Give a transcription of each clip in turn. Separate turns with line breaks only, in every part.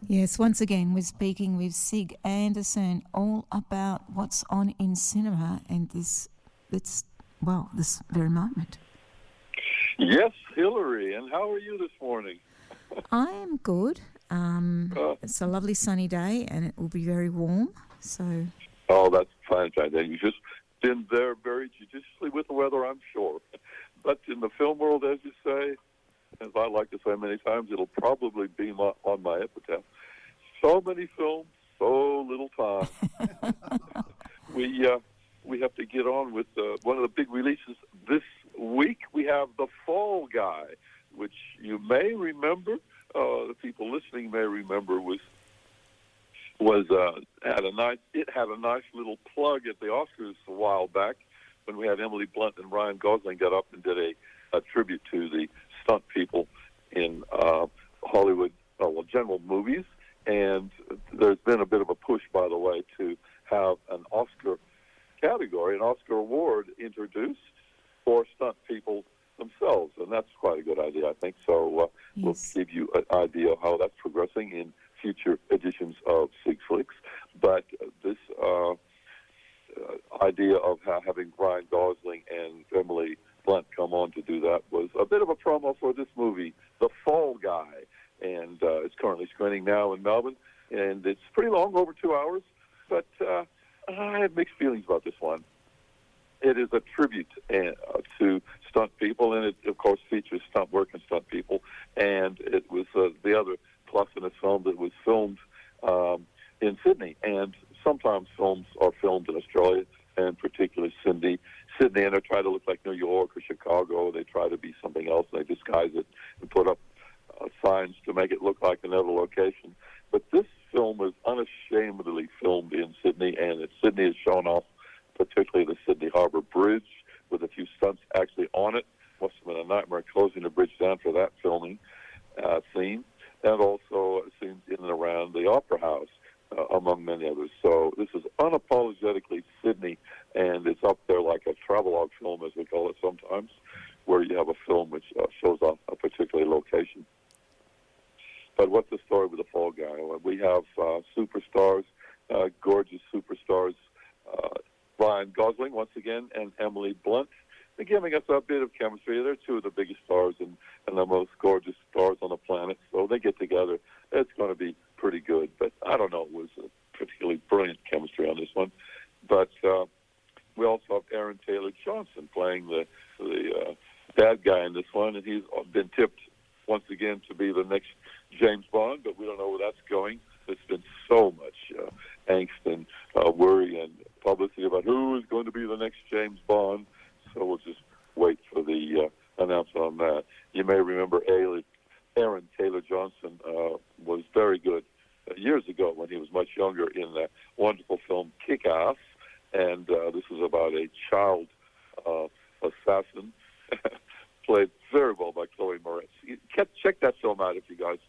Yes, once again, we're speaking with Sig Anderson all about what's on in cinema and this very moment.
Yes, Hilary, and how are you this morning?
I am good.
Uh,
It's a lovely sunny day and it will be very warm. So,
oh, that's fine, You've just been there very judiciously with the weather, I'm sure. But in the film world, as you say, as I like to say many times, it'll probably be on my epitaph. So many films, so little time. we we have to get on with one of the big releases this week. We have The Fall Guy, which you may remember. The people listening may remember had a nice little plug at the Oscars a while back when we had Emily Blunt and Ryan Gosling get up and did a tribute to the stunt people in Hollywood, general movies. And there's been a bit of a push, by the way, to have an Oscar category, an Oscar award introduced for stunt people themselves. And that's quite a good idea, I think. So we'll give you an idea of how that's progressing in future editions of Sig Flicks. But this idea of having Ryan Gosling and Emily Blunt come on to do that was a bit of a promo for this movie, The Fall Guy. And it's currently screening now in Melbourne. And it's pretty long, over 2 hours. But I have mixed feelings about this one. It is a tribute to stunt people, and it, of course, features stunt work and stunt people. And it was the other plus in this film that was filmed in Sydney. And sometimes films are filmed in Australia, and particularly Sydney, and they try to look like New York or Chicago. They try to be something else, and they disguise it and put up signs to make it look like another location. But this film was unashamedly filmed in Sydney, and Sydney is shown off, particularly the Sydney Harbour Bridge, with a few stunts actually on it. Must have been a nightmare closing the bridge down for that filming scene, and also scenes in and around the Opera House, among many others. So this is unapologetically Sydney, and it's up there like a travelogue film, as we call it sometimes, where you have a film which shows off a particular location. But what's the story with The Fall Guy? Well, we have superstars, gorgeous superstars, Ryan Gosling, once again, and Emily Blunt. They're giving us a bit of chemistry. They're two of the biggest stars and the most gorgeous stars on the planet. So they get together. It's going to be pretty good. But I don't know. It was a particularly brilliant chemistry on this one. But we also have Aaron Taylor-Johnson playing the bad guy in this one. And he's been tipped once again to be the next James Bond, but we don't know where that's going. There's been so much angst and worry and publicity about who is going to be the next James Bond. So we'll just wait for the announcement on that. You may remember Aaron Taylor-Johnson was very good years ago when he was much younger in that wonderful film Kick-Ass. And this is about a child assassin played very well by Chloe Moretz. Check that film out if you guys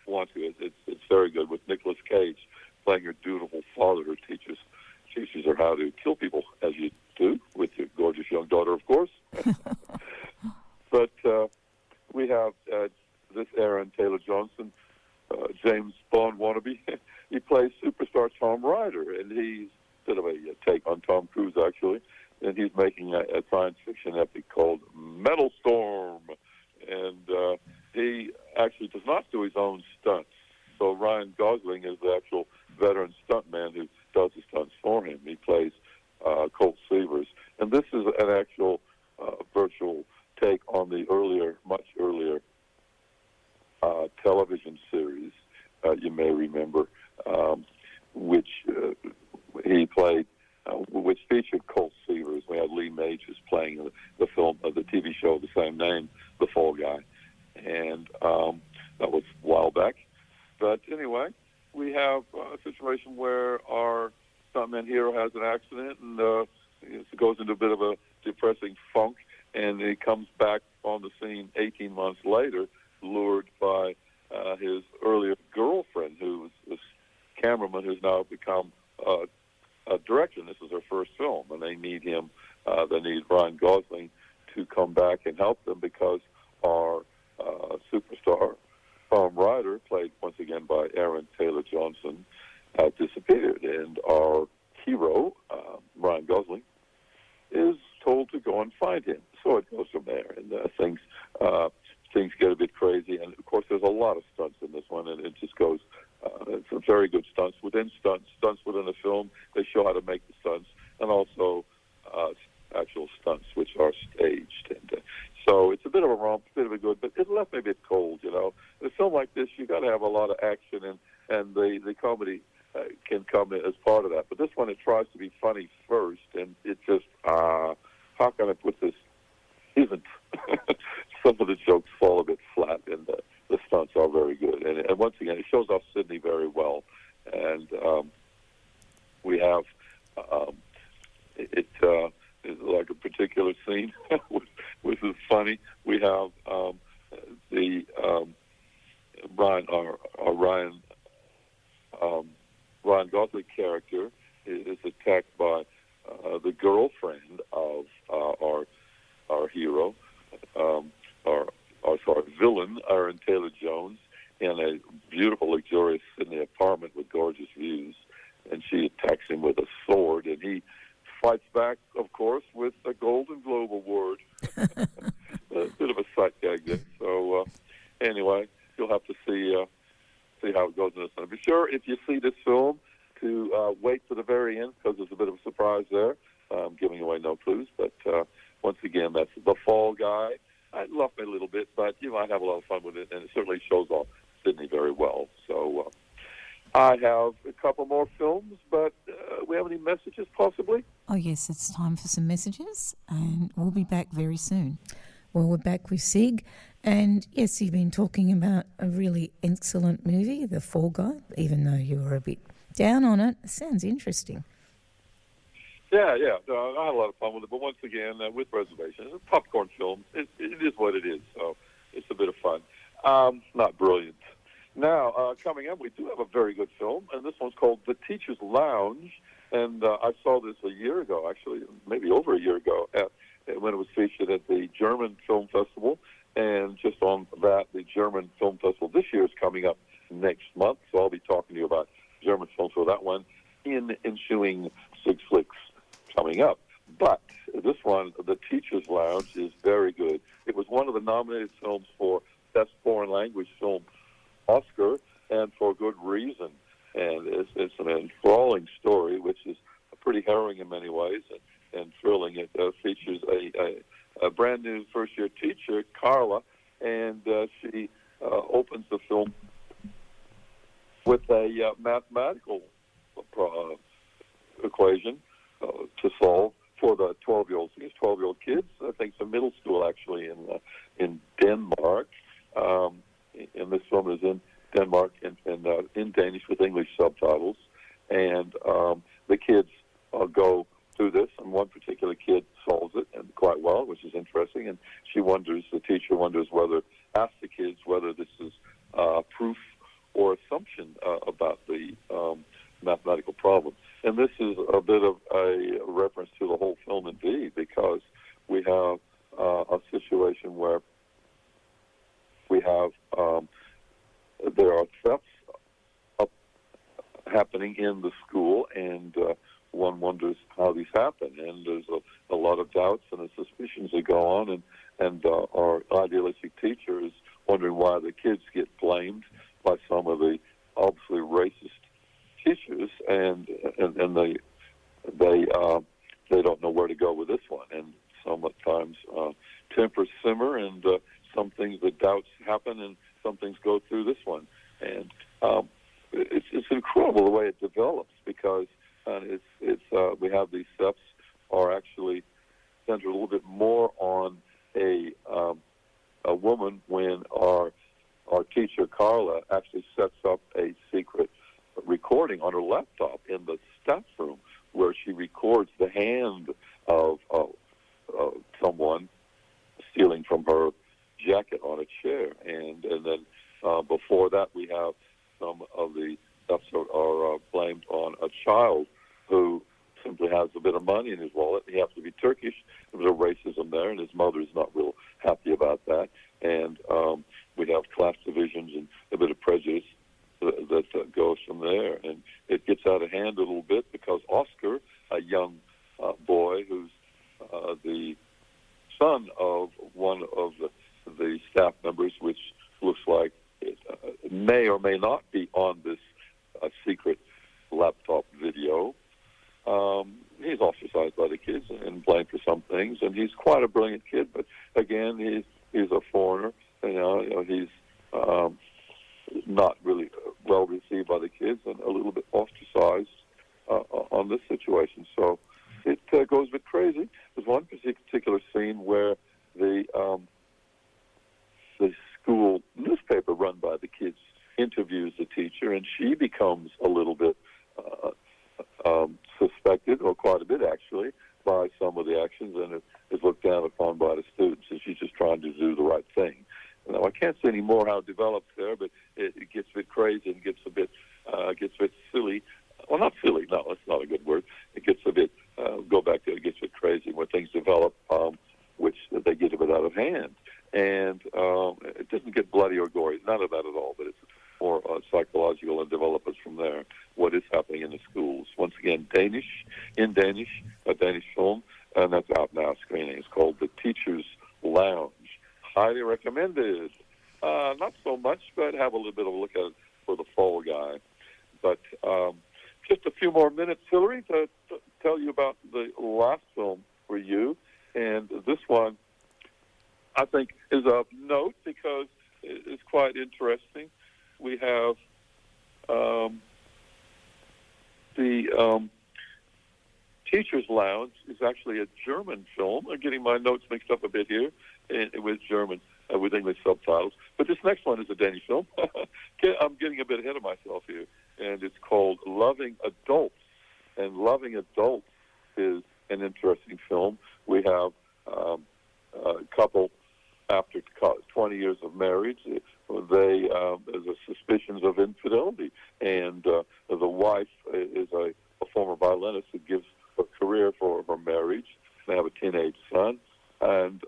want to. It's very good, with Nicolas Cage playing her dutiful father who teaches her how to kill people, as you do with your gorgeous young daughter, of course. But we have this Aaron Taylor-Johnson, James Bond wannabe. He plays superstar Tom Ryder, and he's sort of a take on Tom Cruise, actually. And he's making a science fiction epic called Metal Storm. And he actually does not do his own stunts. So Ryan Gosling is the actual veteran stuntman who does the stunts for him. He plays Colt Seavers. And this is an actual virtual take on the much earlier television series, you may remember, which he played, which featured Colt Seavers. We had Lee Majors playing the film, the TV show of the same name, The Fall Guy. And that was a while back. But anyway, we have a situation where our stuntman hero has an accident and it goes into a bit of a depressing funk, and he comes back on the scene 18 months later, lured by his earlier girlfriend, who's this cameraman who's now become a director. This is her first film, and they need him. They need Ryan Gosling to come back and help them because our superstar Tom Ryder, played once again by Aaron Taylor Johnson has disappeared, and our hero, Ryan Gosling, is told to go and find him. So it goes from there, and things get a bit crazy. And of course, there's a lot of stunts in this one, and it just goes. It's a very good stunts within within a film. They show how to make the stunts, and also actual stunts which are staged. And so it's a bit of a romp, a bit of a good, but it left me a bit cold. In a film like this, you got to have a lot of action, and the comedy can come as part of that. But this one, it tries to be funny first, and it just, how can I put this? Isn't. Some of the jokes fall a bit flat, and the stunts are very good. And once again, it shows off Sydney very well. And we have, it is like a particular scene, which is funny. We have Ryan Gosling character is attacked by the girlfriend of our hero, our villain, Aaron Taylor-Jones, in a beautiful, luxurious Sydney apartment with gorgeous views. And she attacks him with a sword, and he fights back, of course, with a Golden Globe Award. A bit of a sight gag there. So anyway, you'll have to see how it goes in this one. Be sure, if you see this film, to wait for the very end, because there's a bit of a surprise there. I'm giving away no clues, but once again, that's The Fall Guy. It left me a little bit, but I have a lot of fun with it, and it certainly shows off Sydney very well. So I have a couple more films, but we have any messages possibly?
Oh, yes, it's time for some messages, and we'll be back very soon. Well, we're back with Sig, and yes, you've been talking about a really excellent movie, The Fall Guy, even though you were a bit down on it. It sounds interesting.
Yeah. No, I had a lot of fun with it, but once again, with reservations, it's a popcorn film. It is what it is, so it's a bit of fun. Not brilliant. Now, coming up, we do have a very good film, and this one's called The Teacher's Lounge, and I saw this a year ago, actually, maybe over a year ago, when it was featured at the German Film Festival, and just on that, the German Film Festival this year is coming up next month, so I'll be talking to you about German films for that one in ensuing Six Flicks coming up. But this one, The Teacher's Lounge, is very good. It was one of the nominated films for Best Foreign Language Film Oscar, and for good reason. And it's an enthralling story, which is pretty harrowing in many ways and thrilling. It features a brand new first-year teacher, Carla, and she opens the film with a mathematical equation to solve for the 12-year-olds. These 12-year-old kids, I think some middle school actually in Denmark. And this film is in Denmark and in Danish with English subtitles. And the kids go through this, and one particular kid solves it and quite well, which is interesting. And the teacher wonders asks the kids whether this is proof or assumption about the mathematical problem. And this is a bit of a reference to the whole film indeed, because we have a situation where we have there are thefts happening in the school, and one wonders how these happen. And there's a lot of doubts and suspicions that go on, and our idealistic teacher is wondering why the kids get blamed by some of the obviously racist teachers, and they don't know where to go with this one. And sometimes tempers simmer, and some things, the doubts happen, and some things go through this one. And it's incredible the way it develops, because we have these thefts are actually centered a little bit more on a woman, when our teacher Carla actually sets up a secret recording on her laptop in the staff room, where she records the hand of someone stealing from her jacket on a chair, and then before that we have some of the thefts are blamed on a child who simply has a bit of money in his wallet. He happens to be Turkish. There's a racism there, and his mother is not real happy about that. And we have class divisions and a bit of prejudice that goes from there. And it gets out of hand a little bit because Oscar, a young boy who's the son of one of the staff members, which looks like it may or may not be on this secret laptop video. He's ostracized by the kids and blamed for some things, and he's quite a brilliant kid, but again, he's a foreigner. He's not really well received by the kids and a little bit ostracized on this situation. So it goes a bit crazy. There's one particular scene where the school newspaper run by the kids interviews the teacher, and she becomes a little bit suspected, or quite a bit actually, by some of the actions, and is looked down upon by the students, and she's just trying to do the right thing. Now, I can't say any more how it develops there, but it gets a bit crazy and gets a bit silly. Well, not silly. No, that's not a good word. It gets a bit, go back to it gets a bit crazy when things develop, which they get a bit out of hand. And it doesn't get bloody or gory, none of that at all, but it's more psychological and develops from there what is happening in the schools. Once again, a Danish film, and that's out now screening. It's called The Teacher's Lounge. Highly recommended. Not so much, but have a little bit of a look at it for the fall guy. But just a few more minutes, Hilary, to tell you about the last film for you. And this one, I think, is of note because it's quite interesting. We have the Teacher's Lounge is actually a German film. I'm getting my notes mixed up a bit here with German, with English subtitles. But this next one is a Danish film. I'm getting a bit ahead of myself here. And it's called Loving Adults. And Loving Adults is an interesting film. We have a couple, after 20 years of marriage, there's suspicions of infidelity. And the wife is a former violinist who gives a career for her marriage. They have a teenage son. And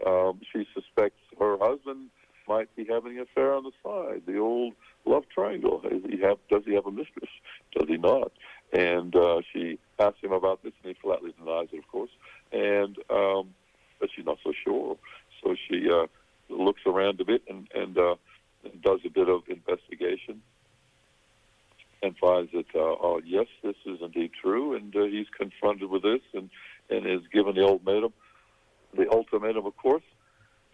she suspects her husband might be having an affair on the side, the old love triangle. Does he have a mistress? Does he not? And she asks him about this, and he flatly denies it, of course. And but she's not so sure. So she looks around a bit and does a bit of investigation and finds that, yes, this is indeed true, and he's confronted with this and is given the ultimatum, of course,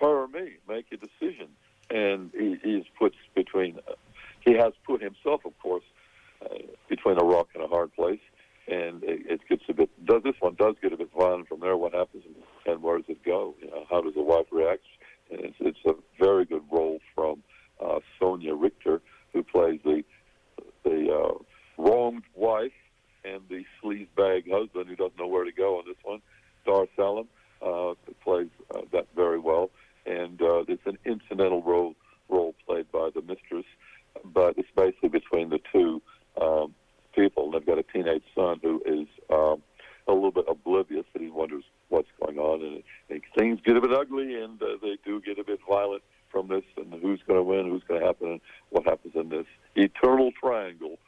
her or me, make a decision. And he has put himself, of course, between a rock and a hard place, and it gets this one does get a bit violent from there. What happens and where does it go? How does the wife react? And it's a very good role from Sonia Richter, who plays the wronged wife and the sleazebag husband who doesn't know where to go on this one. Dar Salam plays that very well, and it's an incidental role played by the mistress, but it's basically between the two people. They've got a teenage son who is a little bit oblivious, and he wonders what's going on, and things get a bit ugly, and they do get a bit violent from this, and who's going to win, who's going to happen, and what happens in this eternal triangle.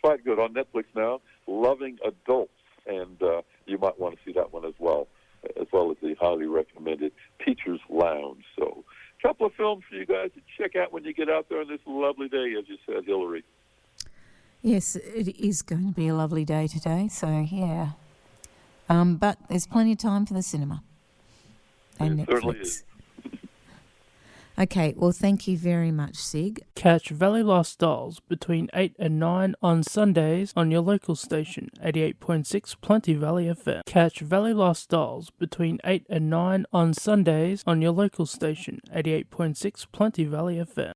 Quite good on Netflix now, Loving Adults, and you might want to see that one as well as the highly recommended Teacher's Lounge. So a couple of films for you guys to check out when you get out there on this lovely day, as you said, Hilary.
Yes, it is going to be a lovely day today, so yeah. But there's plenty of time for the cinema and
It
Netflix.
certainly is.
Okay, well, thank you very much, Sig.
Catch Valley Lifestyles between 8 and 9 on Sundays on your local station, 88.6 Plenty Valley FM. Catch Valley Lifestyles between 8 and 9 on Sundays on your local station, 88.6 Plenty Valley FM.